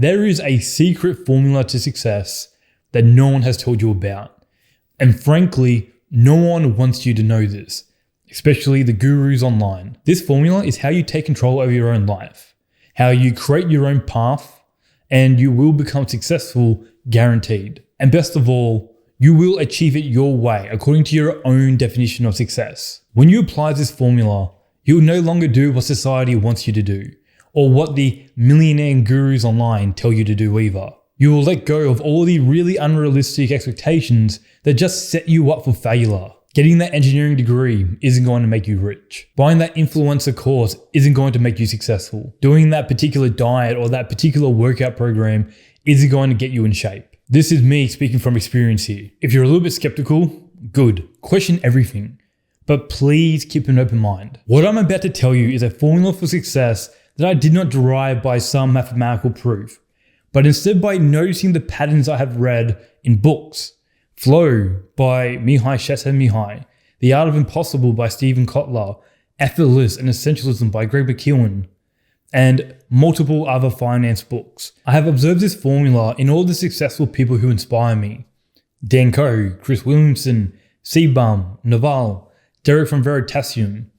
There is a secret formula to success that no one has told you about. And frankly, no one wants you to know this, especially the gurus online. This formula is how you take control over your own life, how you create your own path, and you will become successful, guaranteed. And best of all, you will achieve it your way, according to your own definition of success. When you apply this formula, you will no longer do what society wants you to do, or what the millionaire gurus online tell you to do either. You will let go of all the really unrealistic expectations that just set you up for failure. Getting that engineering degree isn't going to make you rich. Buying that influencer course isn't going to make you successful. Doing that particular diet or that particular workout program isn't going to get you in shape. This is me speaking from experience here. If you're a little bit skeptical, good. Question everything. But please keep an open mind. What I'm about to tell you is a formula for success that I did not derive by some mathematical proof, but instead by noticing the patterns I have read in books. Flow by Mihaly Csikszentmihalyi, The Art of Impossible by Kotler, Effortless and Essentialism by Keown, and multiple other finance books. I have observed this formula in all the successful people who inspire me. Dan Coe, Chris Williamson, Soojung, Mihaly, Derek from Veritasium.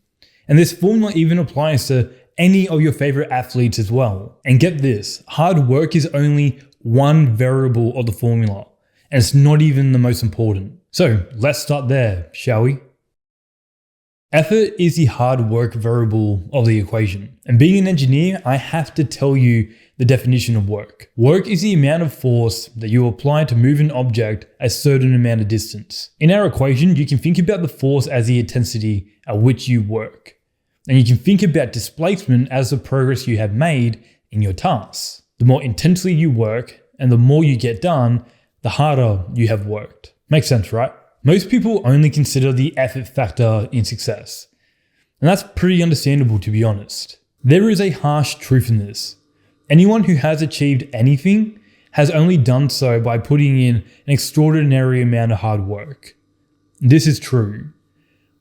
And this formula even applies to any of your favorite athletes as well. And get this, hard work is only one variable of the formula, and it's not even the most important. So let's start there, shall we? Effort is the hard work variable of the equation. And being an engineer, I have to tell you the definition of work. Work is the amount of force that you apply to move an object a certain amount of distance. In our equation, you can think about the force as the intensity at which you work. And you can think about displacement as the progress you have made in your tasks. The more intensely you work and the more you get done, the harder you have worked. Makes sense, right? Most people only consider the effort factor in success. And that's pretty understandable, to be honest. There is a harsh truth in this. Anyone who has achieved anything has only done so by putting in an extraordinary amount of hard work. This is true.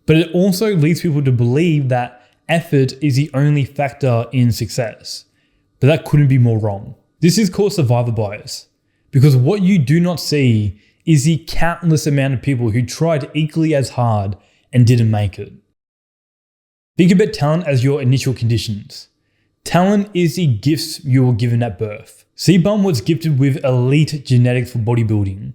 But it also leads people to believe that effort is the only factor in success. But that couldn't be more wrong. This is called survivor bias. Because what you do not see is the countless amount of people who tried equally as hard and didn't make it. Think about talent as your initial conditions. Talent is the gifts you were given at birth. Soojung was gifted with elite genetics for bodybuilding.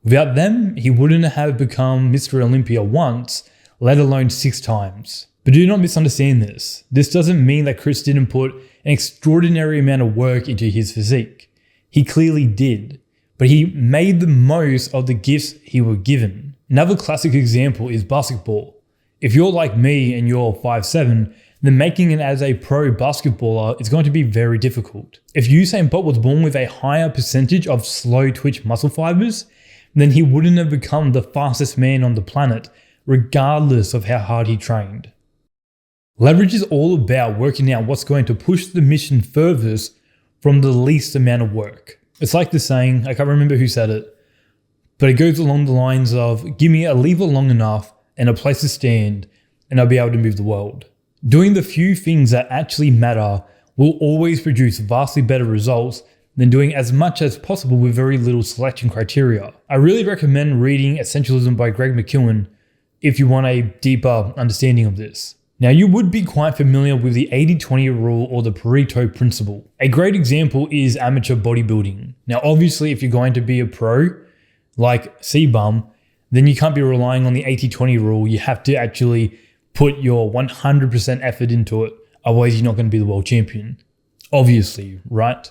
Without them, he wouldn't have become Mr. Olympia once, let alone 6 times. But do not misunderstand this. This doesn't mean that Chris didn't put an extraordinary amount of work into his physique. He clearly did. But he made the most of the gifts he was given. Another classic example is basketball. If you're like me and you're 5'7", then making it as a pro basketballer is going to be very difficult. If Usain Bolt was born with a higher percentage of slow twitch muscle fibers, then he wouldn't have become the fastest man on the planet, regardless of how hard he trained. Leverage is all about working out what's going to push the mission furthest from the least amount of work. It's like the saying, I can't remember who said it, but it goes along the lines of, give me a lever long enough and a place to stand, and I'll be able to move the world. Doing the few things that actually matter will always produce vastly better results than doing as much as possible with very little selection criteria. I really recommend reading Essentialism by Keown if you want a deeper understanding of this. Now, you would be quite familiar with the 80-20 rule or the Pareto principle. A great example is amateur bodybuilding. Now, obviously, if you're going to be a pro, like Soojung, then you can't be relying on the 80-20 rule. You have to actually put your 100% effort into it. Otherwise, you're not going to be the world champion. Obviously, right?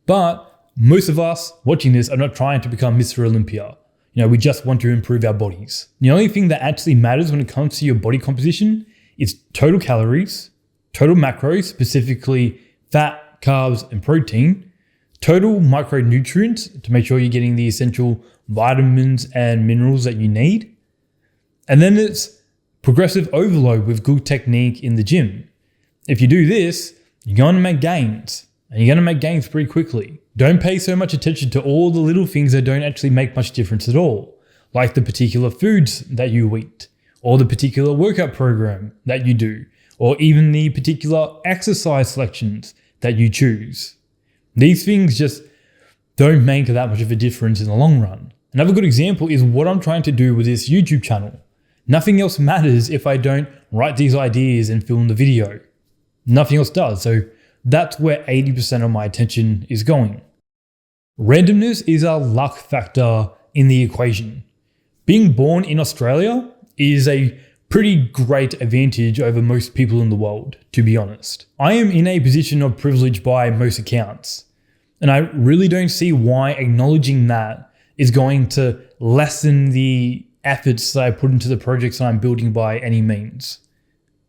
But most of us watching this are not trying to become Mr. Olympia. We just want to improve our bodies. The only thing that actually matters when it comes to your body composition is total calories, total macros, specifically fat, carbs, and protein, total micronutrients to make sure you're getting the essential vitamins and minerals that you need. And then it's progressive overload with good technique in the gym. If you do this, you're going to make gains, and you're going to make gains pretty quickly. Don't pay so much attention to all the little things that don't actually make much difference at all, like the particular foods that you eat, or the particular workout program that you do, or even the particular exercise selections that you choose. These things just don't make that much of a difference in the long run. Another good example is what I'm trying to do with this YouTube channel. Nothing else matters if I don't write these ideas and film the video. Nothing else does. So that's where 80% of my attention is going. Randomness is a luck factor in the equation. Being born in Australia is a pretty great advantage over most people in the world, to be honest. I am in a position of privilege by most accounts, and I really don't see why acknowledging that is going to lessen the efforts that I put into the projects that I'm building by any means.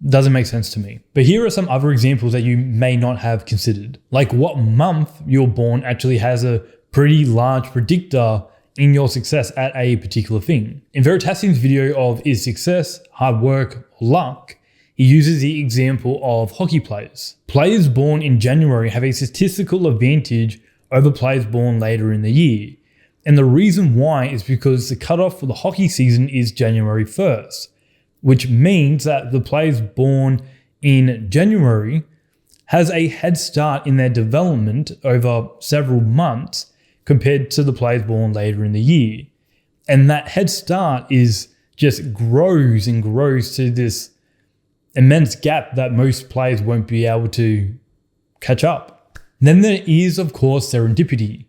Doesn't make sense to me. But here are some other examples that you may not have considered. Like what month you're born actually has a pretty large predictor in your success at a particular thing. In Veritasium's video of Is Success Hard Work or Luck, he uses the example of hockey players. Players born in January have a statistical advantage over players born later in the year. And the reason why is because the cutoff for the hockey season is January 1st, which means that the players born in January has a head start in their development over several months compared to the players born later in the year. And that head start is just grows and grows to this immense gap that most players won't be able to catch up. Then there is, of course, serendipity.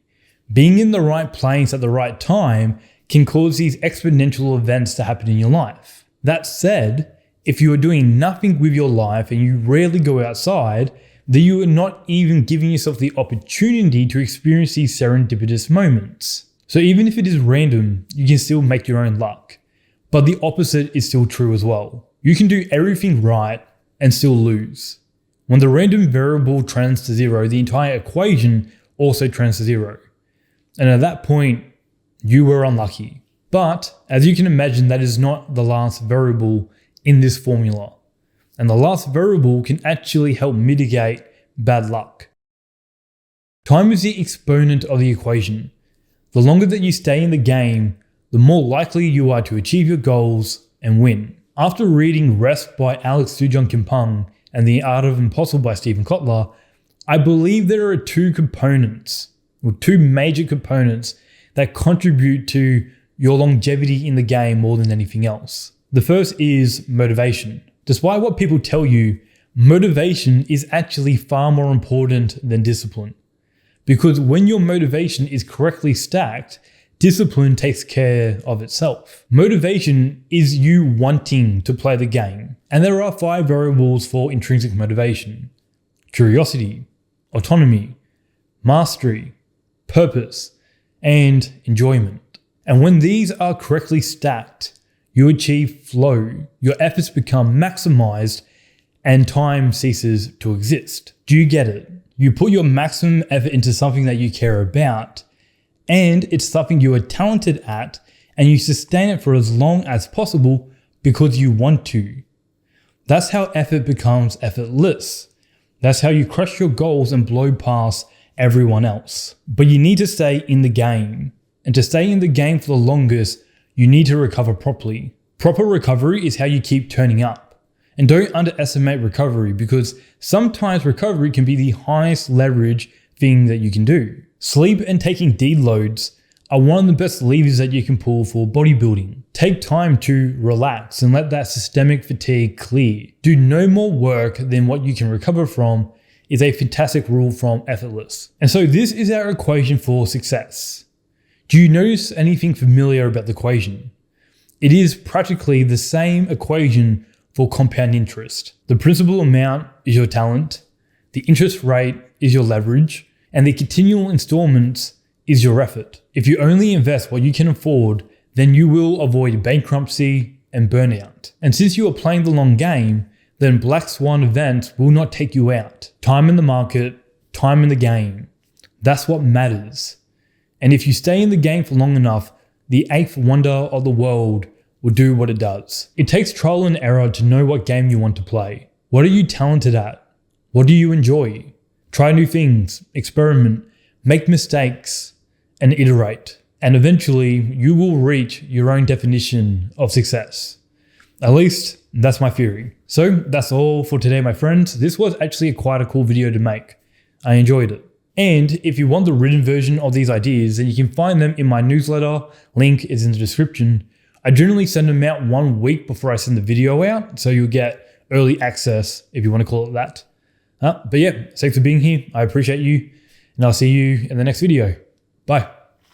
Being in the right place at the right time can cause these exponential events to happen in your life. That said, if you are doing nothing with your life and you rarely go outside, then you are not even giving yourself the opportunity to experience these serendipitous moments. So even if it is random, you can still make your own luck. But the opposite is still true as well. You can do everything right and still lose. When the random variable trends to zero, the entire equation also trends to zero. And at that point, you were unlucky. But as you can imagine, that is not the last variable in this formula. And the last variable can actually help mitigate bad luck. Time is the exponent of the equation. The longer that you stay in the game, the more likely you are to achieve your goals and win. After reading Rest by Soojung and The Art of Impossible by Stephen Kotler, I believe there are two major components that contribute to your longevity in the game more than anything else. The first is motivation. Despite what people tell you, motivation is actually far more important than discipline. Because when your motivation is correctly stacked, discipline takes care of itself. Motivation is you wanting to play the game. And there are 5 variables for intrinsic motivation: curiosity, autonomy, mastery, purpose, and enjoyment. And when these are correctly stacked, you achieve flow, your efforts become maximized, and time ceases to exist. Do you get it? You put your maximum effort into something that you care about, and it's something you are talented at, and you sustain it for as long as possible because you want to. That's how effort becomes effortless. That's how you crush your goals and blow past everyone else. But you need to stay in the game. And to stay in the game for the longest, you need to recover properly. Proper recovery is how you keep turning up. And don't underestimate recovery, because sometimes recovery can be the highest leverage thing that you can do. Sleep and taking deloads are one of the best levers that you can pull for bodybuilding. Take time to relax and let that systemic fatigue clear. Do no more work than what you can recover from is a fantastic rule from Effortless. And so this is our equation for success. Do you notice anything familiar about the equation? It is practically the same equation for compound interest. The principal amount is your talent, the interest rate is your leverage, and the continual installments is your effort. If you only invest what you can afford, then you will avoid bankruptcy and burnout. And since you are playing the long game, then black swan events will not take you out. Time in the market, time in the game. That's what matters. And if you stay in the game for long enough, the 8th wonder of the world will do what it does. It takes trial and error to know what game you want to play. What are you talented at? What do you enjoy? Try new things, experiment, make mistakes, and iterate. And eventually, you will reach your own definition of success. At least, that's my theory. So that's all for today, my friends. This was actually quite a cool video to make. I enjoyed it. And if you want the written version of these ideas, then you can find them in my newsletter. Link is in the description. I generally send them out 1 week before I send the video out, so you'll get early access, if you want to call it that. But yeah, thanks for being here. I appreciate you, and I'll see you in the next video. Bye.